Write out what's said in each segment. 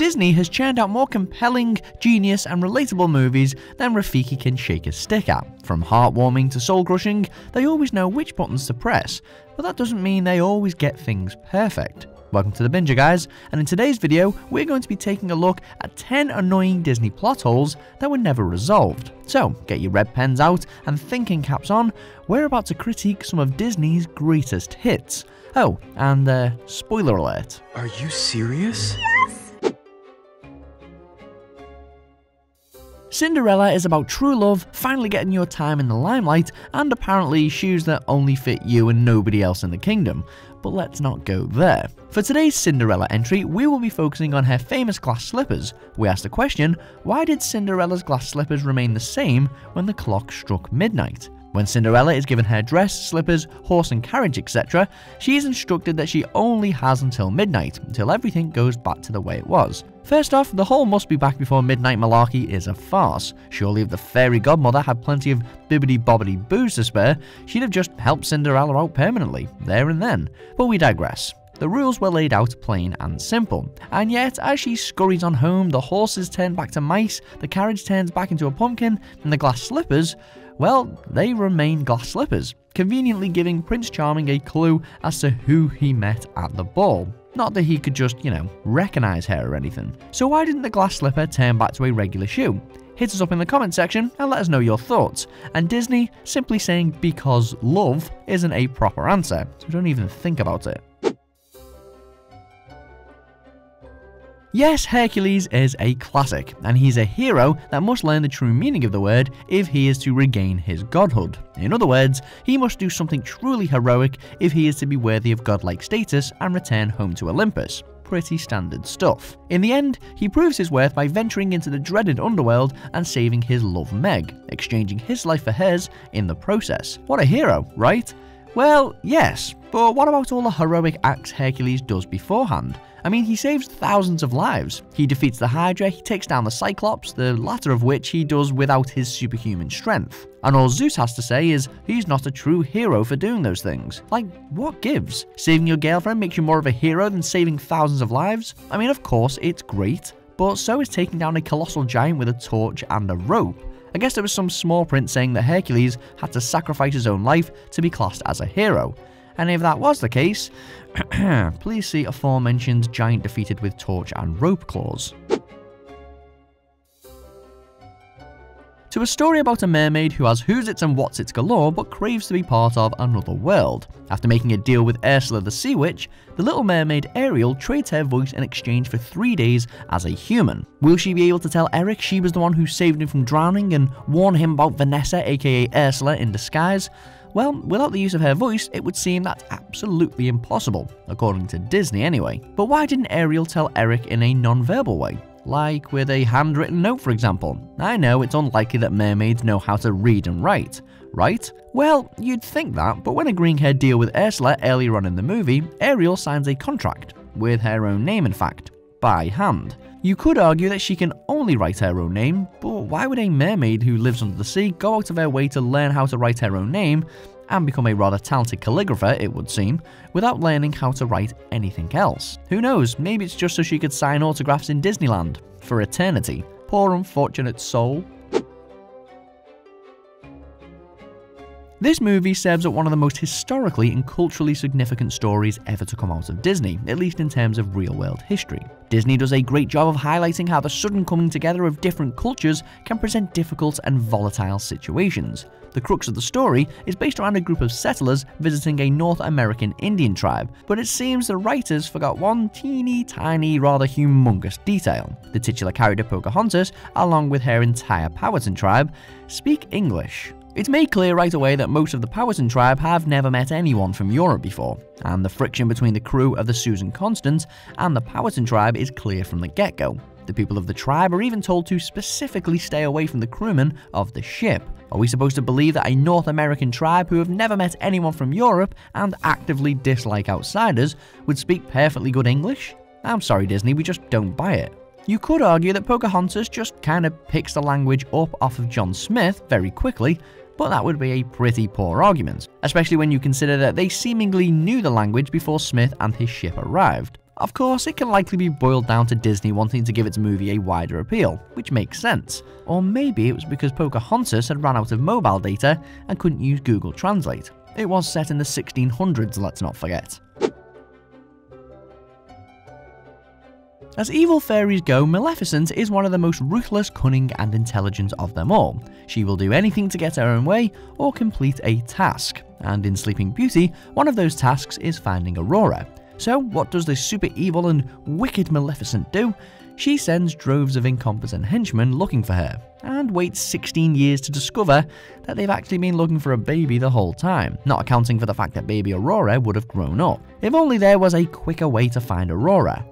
Disney has churned out more compelling, genius and relatable movies than Rafiki can shake his stick at. From heartwarming to soul-crushing, they always know which buttons to press, but that doesn't mean they always get things perfect. Welcome to the Binger, guys, and in today's video, we're going to be taking a look at 10 annoying Disney plot holes that were never resolved. So, get your red pens out and thinking caps on, we're about to critique some of Disney's greatest hits. Oh, and spoiler alert. Are you serious? Yes! Cinderella is about true love, finally getting your time in the limelight, and apparently shoes that only fit you and nobody else in the kingdom. But let's not go there. For today's Cinderella entry, we will be focusing on her famous glass slippers. We asked the question, why did Cinderella's glass slippers remain the same when the clock struck midnight? When Cinderella is given her dress, slippers, horse and carriage, etc., she is instructed that she only has until midnight, until everything goes back to the way it was. First off, the whole must be back before midnight malarkey is a farce. Surely if the fairy godmother had plenty of bibbidi-bobbidi boos to spare, she'd have just helped Cinderella out permanently, there and then. But we digress. The rules were laid out plain and simple, and yet as she scurries on home, the horses turn back to mice, the carriage turns back into a pumpkin, and the glass slippers, well, they remain glass slippers, conveniently giving Prince Charming a clue as to who he met at the ball. Not that he could just, recognise her or anything. So why didn't the glass slipper turn back to a regular shoe? Hit us up in the comment section and let us know your thoughts. And Disney simply saying because love isn't a proper answer, so don't even think about it. Yes, Hercules is a classic, and he's a hero that must learn the true meaning of the word if he is to regain his godhood. In other words, he must do something truly heroic if he is to be worthy of godlike status and return home to Olympus. Pretty standard stuff. In the end, he proves his worth by venturing into the dreaded underworld and saving his love Meg, exchanging his life for hers in the process. What a hero, right? Well, yes, but what about all the heroic acts Hercules does beforehand? I mean, he saves thousands of lives. He defeats the Hydra, he takes down the Cyclops, the latter of which he does without his superhuman strength. And all Zeus has to say is, he's not a true hero for doing those things. Like, what gives? Saving your girlfriend makes you more of a hero than saving thousands of lives? I mean, of course, it's great, but so is taking down a colossal giant with a torch and a rope. I guess there was some small print saying that Hercules had to sacrifice his own life to be classed as a hero. And if that was the case, please see aforementioned giant defeated with torch and rope claws. To a story about a mermaid who has who's its and what's its galore but craves to be part of another world. After making a deal with Ursula the Sea Witch, the little mermaid Ariel trades her voice in exchange for 3 days as a human. Will she be able to tell Eric she was the one who saved him from drowning and warn him about Vanessa, aka Ursula, in disguise? Well, without the use of her voice, it would seem that's absolutely impossible, according to Disney anyway. But why didn't Ariel tell Eric in a non-verbal way? Like with a handwritten note, for example. I know it's unlikely that mermaids know how to read and write, right? Well, you'd think that, but when agreeing her deal with Ursula earlier on in the movie, Ariel signs a contract, with her own name in fact, by hand. You could argue that she can only write her own name, but why would a mermaid who lives under the sea go out of her way to learn how to write her own name, and become a rather talented calligrapher, it would seem, without learning how to write anything else? Who knows, maybe it's just so she could sign autographs in Disneyland for eternity. Poor unfortunate soul. This movie serves up one of the most historically and culturally significant stories ever to come out of Disney, at least in terms of real-world history. Disney does a great job of highlighting how the sudden coming together of different cultures can present difficult and volatile situations. The crux of the story is based around a group of settlers visiting a North American Indian tribe, but it seems the writers forgot one teeny tiny, rather humongous detail. The titular character Pocahontas, along with her entire Powhatan tribe, speak English. It's made clear right away that most of the Powhatan tribe have never met anyone from Europe before, and the friction between the crew of the Susan Constant and the Powhatan tribe is clear from the get-go. The people of the tribe are even told to specifically stay away from the crewmen of the ship. Are we supposed to believe that a North American tribe who have never met anyone from Europe and actively dislike outsiders would speak perfectly good English? I'm sorry Disney, we just don't buy it. You could argue that Pocahontas just kind of picks the language up off of John Smith very quickly, but that would be a pretty poor argument, especially when you consider that they seemingly knew the language before Smith and his ship arrived. Of course, it can likely be boiled down to Disney wanting to give its movie a wider appeal, which makes sense. Or maybe it was because Pocahontas had run out of mobile data and couldn't use Google Translate. It was set in the 1600s, let's not forget. As evil fairies go, Maleficent is one of the most ruthless, cunning and intelligent of them all. She will do anything to get her own way or complete a task. And in Sleeping Beauty, one of those tasks is finding Aurora. So what does this super evil and wicked Maleficent do? She sends droves of incompetent henchmen looking for her, and waits 16 years to discover that they've actually been looking for a baby the whole time, not accounting for the fact that baby Aurora would have grown up. If only there was a quicker way to find Aurora.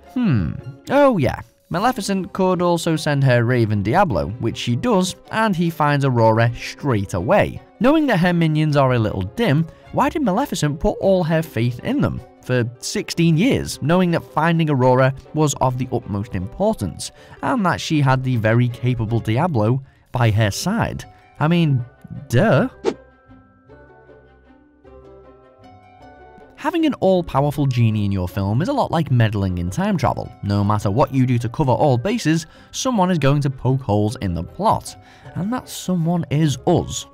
Oh yeah, Maleficent could also send her Raven Diablo, which she does, and he finds Aurora straight away. Knowing that her minions are a little dim, why did Maleficent put all her faith in them? For 16 years, knowing that finding Aurora was of the utmost importance, and that she had the very capable Diablo by her side. I mean, duh. Having an all-powerful genie in your film is a lot like meddling in time travel. No matter what you do to cover all bases, someone is going to poke holes in the plot. And that someone is us.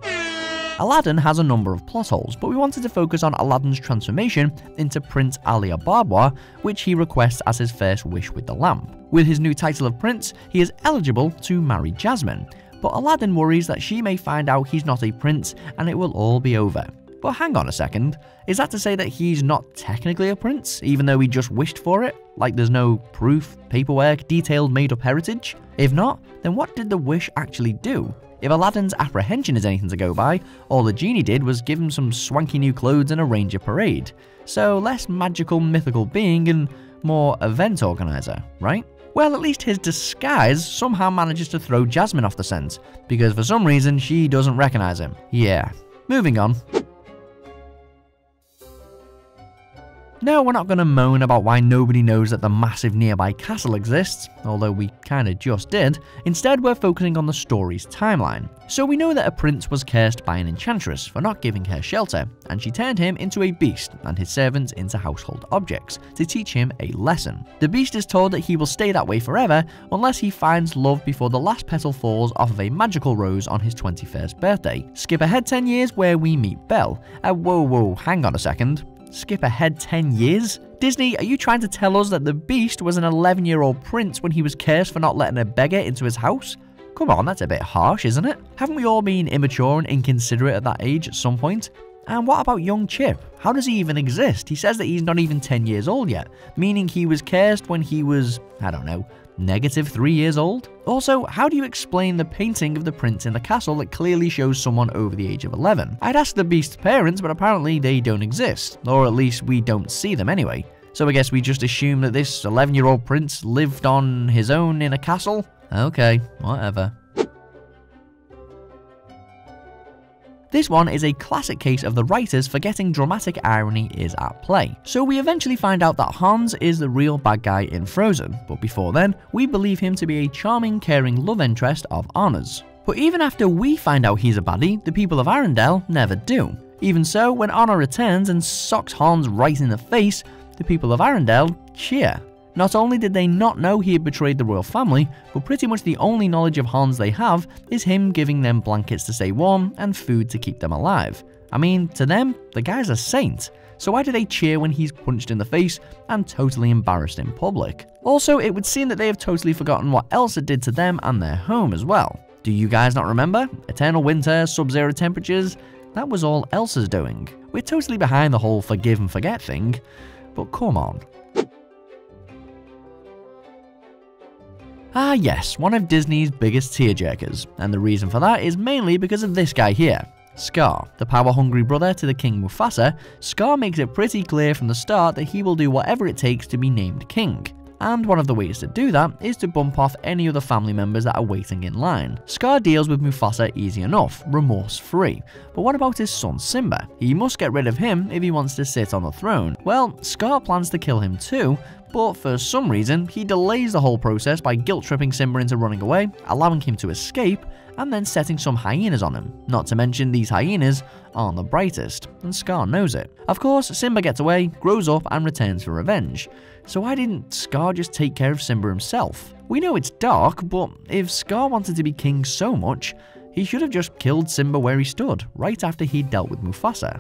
Aladdin has a number of plot holes, but we wanted to focus on Aladdin's transformation into Prince Ali Ababa, which he requests as his first wish with the lamp. With his new title of prince, he is eligible to marry Jasmine, but Aladdin worries that she may find out he's not a prince and it will all be over. But hang on a second, is that to say that he's not technically a prince, even though he just wished for it? Like there's no proof, paperwork, detailed made-up heritage? If not, then what did the wish actually do? If Aladdin's apprehension is anything to go by, all the genie did was give him some swanky new clothes and arrange a parade. So less magical mythical being and more event organizer, right? Well, at least his disguise somehow manages to throw Jasmine off the scent, because for some reason she doesn't recognize him. Yeah, moving on. No, we're not going to moan about why nobody knows that the massive nearby castle exists, although we kinda just did. Instead, we're focusing on the story's timeline. So we know that a prince was cursed by an enchantress for not giving her shelter, and she turned him into a beast and his servants into household objects to teach him a lesson. The beast is told that he will stay that way forever unless he finds love before the last petal falls off of a magical rose on his 21st birthday. Skip ahead 10 years where we meet Belle. Whoa, hang on a second. Skip ahead 10 years? Disney, are you trying to tell us that the Beast was an 11-year-old prince when he was cursed for not letting a beggar into his house? Come on, that's a bit harsh, isn't it? Haven't we all been immature and inconsiderate at that age at some point? And what about young Chip? How does he even exist? He says that he's not even 10 years old yet, meaning he was cursed when he was, I don't know, -3 years old? Also, how do you explain the painting of the prince in the castle that clearly shows someone over the age of 11? I'd ask the Beast's parents, but apparently they don't exist, or at least we don't see them anyway. So I guess we just assume that this 11-year-old prince lived on his own in a castle? Okay, whatever. This one is a classic case of the writers forgetting dramatic irony is at play. So we eventually find out that Hans is the real bad guy in Frozen, but before then, we believe him to be a charming, caring love interest of Anna's. But even after we find out he's a baddie, the people of Arendelle never do. Even so, when Anna returns and socks Hans right in the face, the people of Arendelle cheer. Not only did they not know he had betrayed the royal family, but pretty much the only knowledge of Hans they have is him giving them blankets to stay warm and food to keep them alive. I mean, to them, the guy's a saint. So why do they cheer when he's punched in the face and totally embarrassed in public? Also, it would seem that they have totally forgotten what Elsa did to them and their home as well. Do you guys not remember? Eternal winter, sub-zero temperatures? That was all Elsa's doing. We're totally behind the whole forgive and forget thing, but come on. Ah yes, one of Disney's biggest tearjerkers, and the reason for that is mainly because of this guy here. Scar. The power-hungry brother to the King Mufasa, Scar makes it pretty clear from the start that he will do whatever it takes to be named king. And one of the ways to do that is to bump off any other family members that are waiting in line. Scar deals with Mufasa easy enough, remorse-free. But what about his son Simba? He must get rid of him if he wants to sit on the throne. Well, Scar plans to kill him too, but for some reason, he delays the whole process by guilt-tripping Simba into running away, allowing him to escape, and then setting some hyenas on him. Not to mention these hyenas aren't the brightest, and Scar knows it. Of course, Simba gets away, grows up, and returns for revenge. So why didn't Scar just take care of Simba himself? We know it's dark, but if Scar wanted to be king so much, he should have just killed Simba where he stood, right after he'd dealt with Mufasa.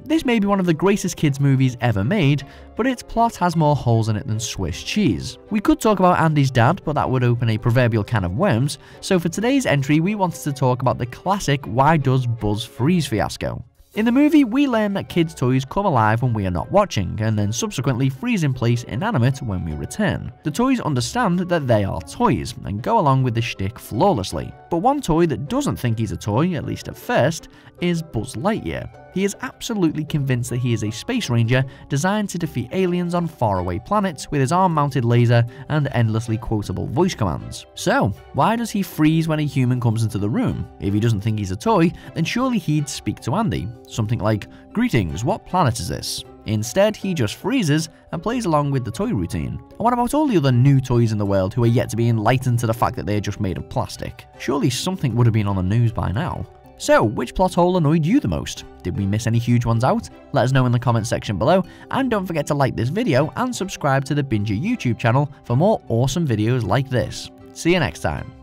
This may be one of the greatest kids movies ever made, but its plot has more holes in it than Swiss cheese. We could talk about Andy's dad, but that would open a proverbial can of worms, so for today's entry we wanted to talk about the classic "Why does Buzz freeze" fiasco. In the movie, we learn that kids' toys come alive when we are not watching, and then subsequently freeze in place inanimate when we return. The toys understand that they are toys, and go along with the shtick flawlessly. But one toy that doesn't think he's a toy, at least at first, is Buzz Lightyear. He is absolutely convinced that he is a space ranger designed to defeat aliens on faraway planets with his arm-mounted laser and endlessly quotable voice commands. So, why does he freeze when a human comes into the room? If he doesn't think he's a toy, then surely he'd speak to Andy. Something like, "Greetings, what planet is this?" Instead, he just freezes and plays along with the toy routine. And what about all the other new toys in the world who are yet to be enlightened to the fact that they are just made of plastic? Surely something would have been on the news by now. So, which plot hole annoyed you the most? Did we miss any huge ones out? Let us know in the comment section below, and don't forget to like this video and subscribe to the Binger YouTube channel for more awesome videos like this. See you next time.